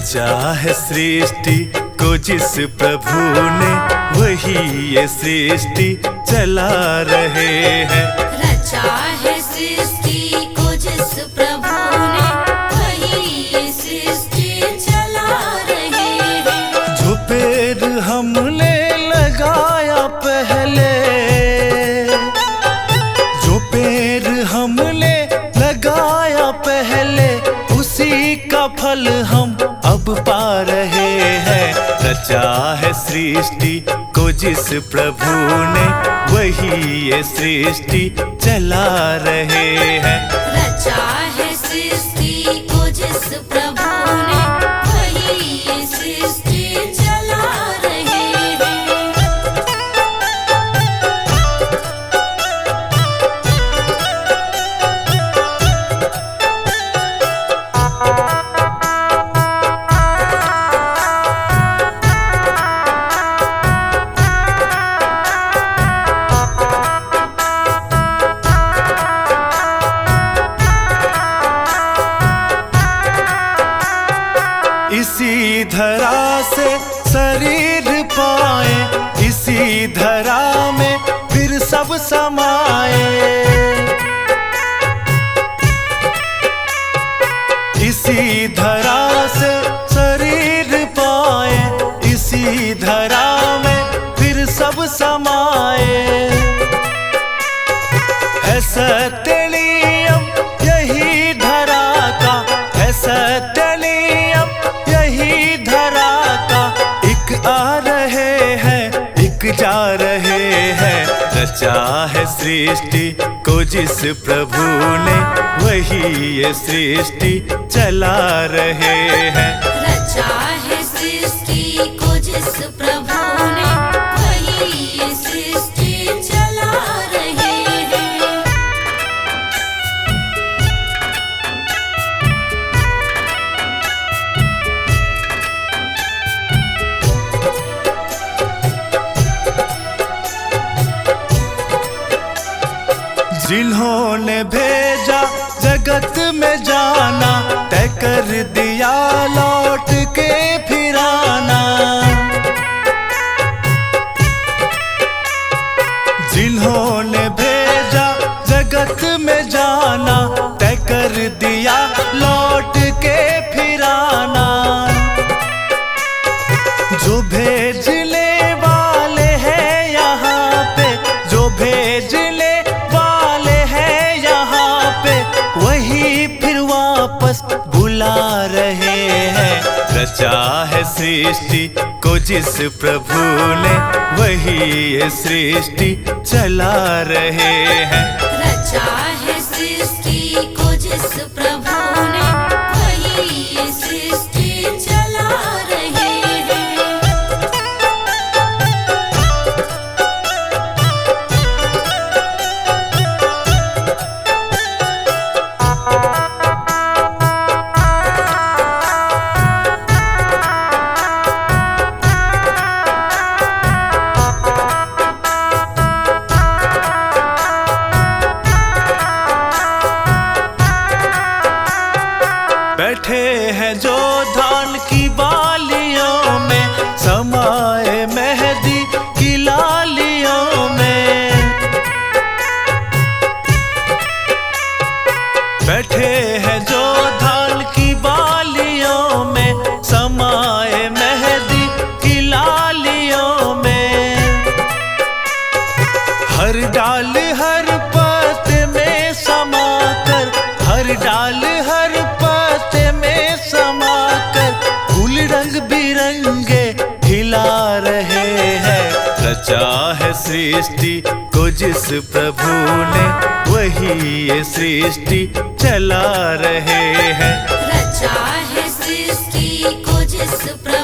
रचा है सृष्टि को जिस प्रभु ने, वही ये सृष्टि चला रहे हैं। रचा है सृष्टि को जिस प्रभु ने, वही ये सृष्टि चला रहे हैं। जो पेड़ हमने लगाया पहले, जो पेड़ हमने लगाया पहले, उसी का फल हम अब पा रहे हैं। रचा है सृष्टि को जिस प्रभु ने, वही ये सृष्टि चला रहे हैं। रचा है सृष्टि को जिस प्रभु ने, वही ये सृष्टि चला रहे हैं। इसी धरा से शरीर पाए, इसी धरा में फिर सब समाए। इसी धरा से शरीर पाए, इसी धरा में फिर सब समाए। है सत्य नियम यही धरा का, है सत्य नियम यही धरा का। एक आ रहे हैं, एक जा रहे हैं। रचा है सृष्टि को जिस प्रभु ने, वही ये सृष्टि चला रहे हैं। रचा है सृष्टि को जिस प्रभु ने, वही ये सृष्टि चला रहे हैं। जिन्होंने भेजा जगत में जाना, तय कर दिया लौट के फिराना। जिन्होंने भेजा जगत में जाना, तय कर दिया लौट के फिराना। जो भेजने वाले हैं यहाँ पे, जो भेजने वही फिर वापस बुला रहे हैं। रचा है सृष्टि को जिस प्रभु ने, वही ये सृष्टि चला रहे हैं। रचा है सृष्टि को जिस प्रभु ने, वही ये सृष्टि चला रहे हैं। बैठे हैं जो धान की बालियों में, समाए मेहंदी की लालियों में। बैठे हैं जो धान की बालियों में, समाए मेहंदी की लालियों में। हर डाल हर पत्ते में समाकर, हर डाल हर में समाकर फूल रंग बिरंगे खिला रहे हैं। रचा है सृष्टि को जिस प्रभु ने, वही ये सृष्टि चला रहे हैं। रचा है सृष्टि को जिस प्रभु